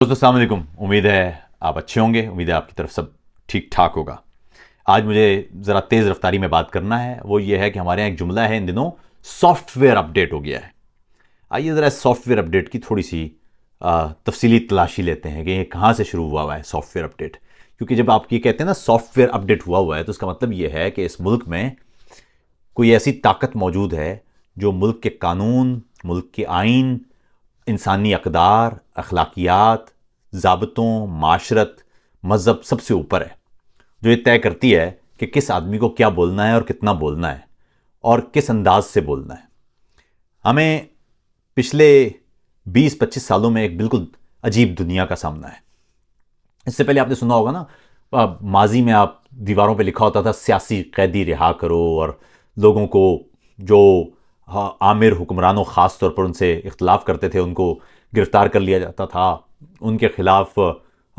दोस्तों अस्सलाम वालेकुम। उम्मीद है आप अच्छे होंगे। उम्मीद है आपकी तरफ सब ठीक ठाक होगा। आज मुझे ज़रा तेज़ रफ्तारी में बात करना है। वो ये है कि हमारे यहाँ एक जुमला है इन दिनों, सॉफ्टवेयर अपडेट हो गया है। आइए ज़रा सॉफ्टवेयर अपडेट की थोड़ी सी तफसीली तलाशी लेते हैं कि ये कहाँ से शुरू हुआ है सॉफ्टवेयर अपडेट। क्योंकि जब आप ये कहते हैं ना सॉफ्टवेयर अपडेट हुआ है, तो उसका मतलब ये है कि इस मुल्क में कोई ऐसी ताकत मौजूद है जो मुल्क के कानून, मुल्क के आइन, इंसानी अक़दार, अखलाकियात, ज़ाबतों, माशरत, मज़हब सबसे ऊपर है, जो ये तय करती है कि किस आदमी को क्या बोलना है और कितना बोलना है और किस अंदाज से बोलना है। हमें पिछले 20-25 सालों में एक बिल्कुल अजीब दुनिया का सामना है। इससे पहले आपने सुना होगा ना, माजी में आप दीवारों पे लिखा होता था सियासी कैदी रिहा करो, और लोगों को जो आमिर हुक्मरानों ख़ास तौर पर उनसे इख्तलाफ करते थे उनको गिरफ़्तार कर लिया जाता था, उनके ख़िलाफ़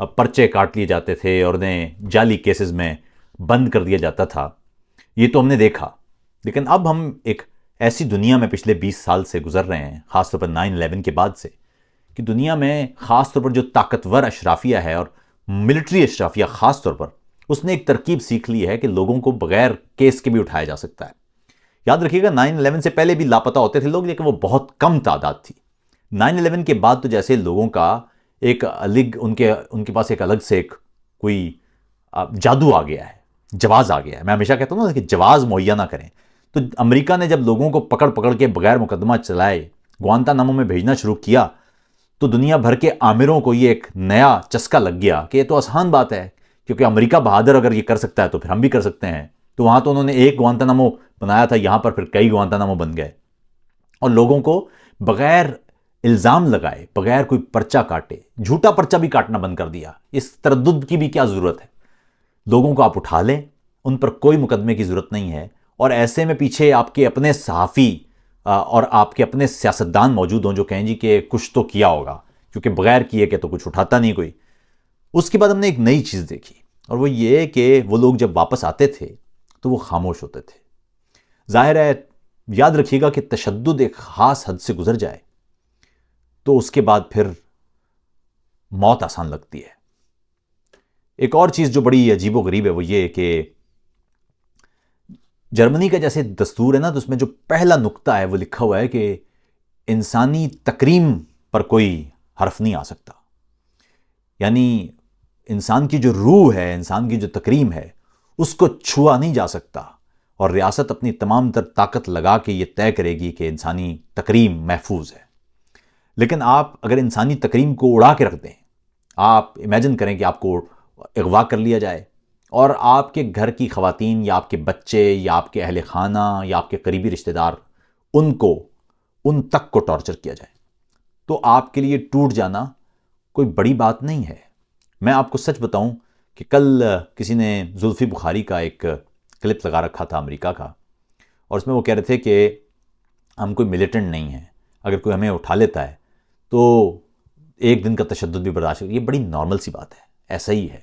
पर्चे काट लिए जाते थे और उन्हें जाली केसेस में बंद कर दिया जाता था। ये तो हमने देखा। लेकिन अब हम एक ऐसी दुनिया में पिछले 20 साल से गुज़र रहे हैं, ख़ास तौर पर 9/11 के बाद से, कि दुनिया में ख़ास तौर पर जो ताकतवर अशराफिया है और मिलिट्री अशराफिया ख़ास तौर पर, उसने एक तरकीब सीख ली है कि लोगों को बग़ैर केस के भी उठाया जा सकता है। याद रखिएगा 9/11 से पहले भी लापता होते थे लोग, लेकिन वो बहुत कम तादाद थी। 9/11 के बाद तो जैसे लोगों का एक अलग, उनके पास एक अलग से एक कोई जादू आ गया है, जवाज़ आ गया है। मैं हमेशा कहता हूँ ना कि जवाज़ मुहैया ना करें। तो अमेरिका ने जब लोगों को पकड़ पकड़ के बगैर मुकदमा चलाए ग्वांतानामो में भेजना शुरू किया, तो दुनिया भर के आमिरों को ये एक नया चस्का लग गया कि ये तो आसान बात है, क्योंकि अमेरिका बहादुर अगर ये कर सकता है तो फिर हम भी कर सकते हैं। तो वहाँ तो उन्होंने एक ग्वांतानामो बनाया था, यहाँ पर फिर कई ग्वांतानामो बन गए, और लोगों को बगैर इल्ज़ाम लगाए, बगैर कोई पर्चा काटे, झूठा पर्चा भी काटना बंद कर दिया। इस तरद्दुद की भी क्या ज़रूरत है? लोगों को आप उठा लें, उन पर कोई मुकदमे की ज़रूरत नहीं है, और ऐसे में पीछे आपके अपने सहाफ़ी और आपके अपने सियासतदान मौजूद हों जो कहें जी कि कुछ तो किया होगा, क्योंकि बगैर किए के तो कुछ उठाता नहीं कोई। उसके बाद हमने एक नई चीज़ देखी, और वो ये कि वो लोग जब वापस आते थे तो वो खामोश होते थे। जाहिर है, याद रखिएगा कि तशद्दुद एक ख़ास हद से गुजर जाए तो उसके बाद फिर मौत आसान लगती है। एक और चीज़ जो बड़ी अजीबोगरीब है वो ये कि जर्मनी का जैसे दस्तूर है ना, तो उसमें जो पहला नुक्ता है वो लिखा हुआ है कि इंसानी तकरीम पर कोई हर्फ नहीं आ सकता। यानी इंसान की जो रूह है, इंसान की जो तकरीम है, उसको छुआ नहीं जा सकता, और रियासत अपनी तमाम तर ताकत लगा के ये तय करेगी कि इंसानी तकरीम महफूज है। लेकिन आप अगर इंसानी तकरीम को उड़ा के रख दें, आप इमेजिन करें कि आपको अगवा कर लिया जाए और आपके घर की ख़वातीन या आपके बच्चे या आपके अहले खाना या आपके करीबी रिश्तेदार, उन तक को टॉर्चर किया जाए, तो आपके लिए टूट जाना कोई बड़ी बात नहीं है। मैं आपको सच बताऊं कि कल किसी ने जुल्फ़ी बुखारी का एक क्लिप लगा रखा था अमेरिका का, और उसमें वो कह रहे थे कि हम कोई मिलिटेंट नहीं हैं, अगर कोई हमें उठा लेता है तो एक दिन का तशद्दुद भी बर्दाश्त। ये बड़ी नॉर्मल सी बात है, ऐसा ही है।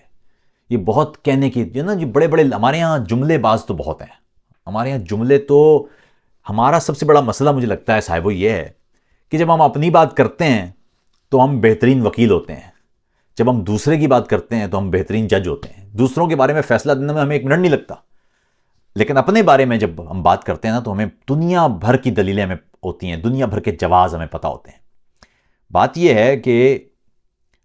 ये बहुत कहने की जो ना, जो बड़े बड़े हमारे यहाँ जुमलेबाज तो बहुत हैं। हमारे यहाँ जुमले तो, हमारा सबसे बड़ा मसला मुझे लगता है साहिबो ये है कि जब हम अपनी बात करते हैं तो हम बेहतरीन वकील होते हैं, जब हम दूसरे की बात करते हैं तो हम बेहतरीन जज होते हैं। दूसरों के बारे में फैसला देने में हमें एक मिनट नहीं लगता, लेकिन अपने बारे में जब हम बात करते हैं ना, तो हमें दुनिया भर की दलीलें हमें होती हैं, दुनिया भर के जवाब हमें पता होते हैं। बात यह है कि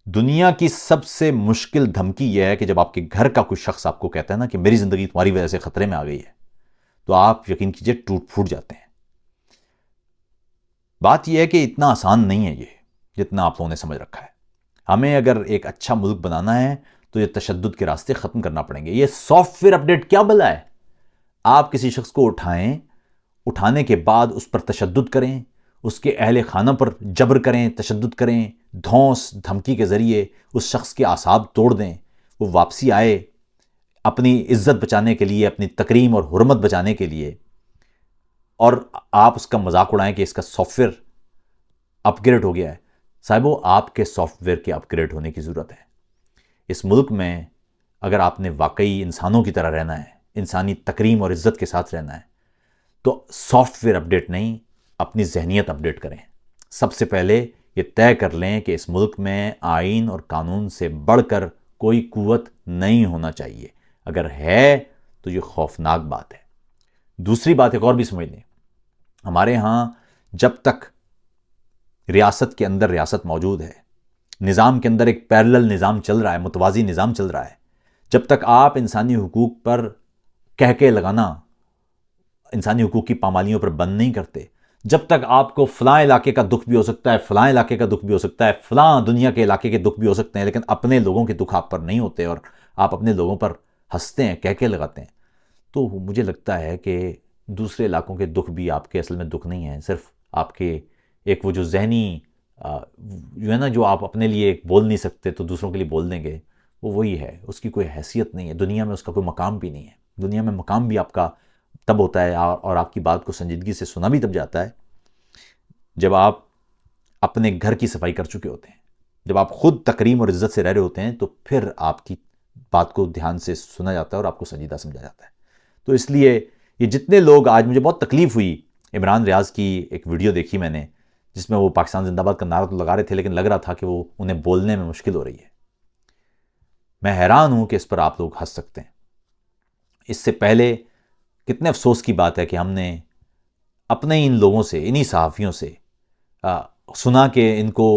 दुनिया की सबसे मुश्किल धमकी यह है कि जब आपके घर का कोई शख्स आपको कहता है ना कि मेरी ज़िंदगी तुम्हारी वजह से ख़तरे में आ गई है, तो आप यकीन कीजिए टूट फूट जाते हैं। बात यह है कि इतना आसान नहीं है ये, जितना आप लोगों ने समझ रखा है। हमें अगर एक अच्छा मुल्क बनाना है तो ये तशद्दुद के रास्ते ख़त्म करना पड़ेंगे। ये सॉफ्टवेयर अपडेट क्या भला है? आप किसी शख्स को उठाएं, उठाने के बाद उस पर तशद्दुद करें, उसके अहले खाना पर जबर करें, तशद्दुद करें, धौंस धमकी के ज़रिए उस शख्स के आसाब तोड़ दें, वो वापसी आए अपनी इज़्ज़त बचाने के लिए, अपनी तकरीम और हुर्मत बचाने के लिए, और आप उसका मजाक उड़ाएं कि इसका सॉफ्टवेयर अपग्रेड हो गया है। साहिबो, आपके सॉफ्टवेयर के अपग्रेड होने की ज़रूरत है। इस मुल्क में अगर आपने वाकई इंसानों की तरह रहना है, इंसानी तकरीम और इज़्ज़त के साथ रहना है, तो सॉफ्टवेयर अपडेट नहीं, अपनी जहनीत अपडेट करें। सबसे पहले یہ طے کر لیں کہ اس ملک میں آئین اور قانون سے بڑھ کر کوئی قوت نہیں ہونا چاہیے. اگر ہے تو یہ خوفناک بات ہے. دوسری بات ایک اور بھی سمجھ لیں، ہمارے ہاں جب تک ریاست کے اندر ریاست موجود ہے، نظام کے اندر ایک پیرلل نظام چل رہا ہے، متوازی نظام چل رہا ہے، جب تک آپ انسانی حقوق پر کہکے لگانا، انسانی حقوق کی پامالیوں پر بند نہیں کرتے، جب تک آپ کو فلاں علاقے کا دکھ بھی ہو سکتا ہے، فلاں علاقے کا دکھ بھی ہو سکتا ہے، فلاں دنیا کے علاقے کے دکھ بھی ہو سکتے ہیں، لیکن اپنے لوگوں کے دکھ آپ پر نہیں ہوتے اور آپ اپنے لوگوں پر ہنستے ہیں، کہکے لگاتے ہیں، تو مجھے لگتا ہے کہ دوسرے علاقوں کے دکھ بھی آپ کے اصل میں دکھ نہیں ہیں، صرف آپ کے ایک وہ جو ذہنی جو ہے نا، جو آپ اپنے لیے بول نہیں سکتے تو دوسروں کے لیے بول دیں گے، وہ وہی ہے. اس کی کوئی حیثیت نہیں ہے دنیا میں، اس کا کوئی مقام بھی نہیں ہے. دنیا میں مقام بھی آپ کا تب ہوتا ہے اور آپ کی بات کو سنجیدگی سے سنا بھی تب جاتا ہے جب آپ اپنے گھر کی صفائی کر چکے ہوتے ہیں، جب آپ خود تکریم اور عزت سے رہ رہے ہوتے ہیں، تو پھر آپ کی بات کو دھیان سے سنا جاتا ہے اور آپ کو سنجیدہ سمجھا جاتا ہے. تو اس لیے یہ جتنے لوگ، آج مجھے بہت تکلیف ہوئی، عمران ریاض کی ایک ویڈیو دیکھی میں نے جس میں وہ پاکستان زندہ باد کا نعرہ تو لگا رہے تھے، لیکن لگ رہا تھا کہ وہ انہیں بولنے میں مشکل ہو رہی ہے. میں حیران ہوں کہ اس پر آپ لوگ ہنس سکتے ہیں. اس سے پہلے کتنے افسوس کی بات ہے کہ ہم نے اپنے ان لوگوں سے، انہی صحافیوں سے سنا کہ ان کو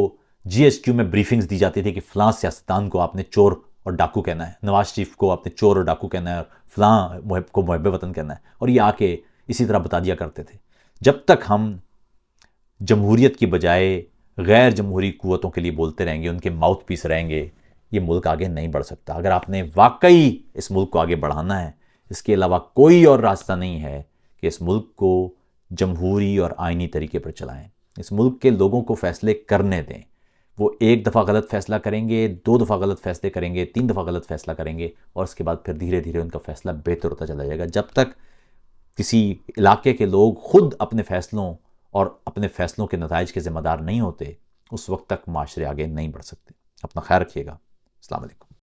جی ایچ کیو میں بریفنگز دی جاتی تھی کہ فلاں سیاستدان کو آپ نے چور اور ڈاکو کہنا ہے، نواز شریف کو آپ نے چور اور ڈاکو کہنا ہے، اور فلاں محب کو محب وطن کہنا ہے، اور یہ آ کے اسی طرح بتا دیا کرتے تھے. جب تک ہم جمہوریت کی بجائے غیر جمہوری قوتوں کے لیے بولتے رہیں گے، ان کے ماؤتھ پیس رہیں گے، یہ ملک آگے نہیں بڑھ سکتا. اگر آپ نے واقعی اس ملک کو آگے بڑھانا ہے، اس کے علاوہ کوئی اور راستہ نہیں ہے کہ اس ملک کو جمہوری اور آئینی طریقے پر چلائیں. اس ملک کے لوگوں کو فیصلے کرنے دیں. وہ ایک دفعہ غلط فیصلہ کریں گے، 2 دفعہ غلط فیصلے کریں گے، 3 دفعہ غلط فیصلہ کریں گے، اور اس کے بعد پھر دھیرے دھیرے ان کا فیصلہ بہتر ہوتا چلا جائے گا. جب تک کسی علاقے کے لوگ خود اپنے فیصلوں اور اپنے فیصلوں کے نتائج کے ذمہ دار نہیں ہوتے، اس وقت تک معاشرے آگے نہیں بڑھ سکتے. اپنا خیال رکھیے گا. السلام علیکم.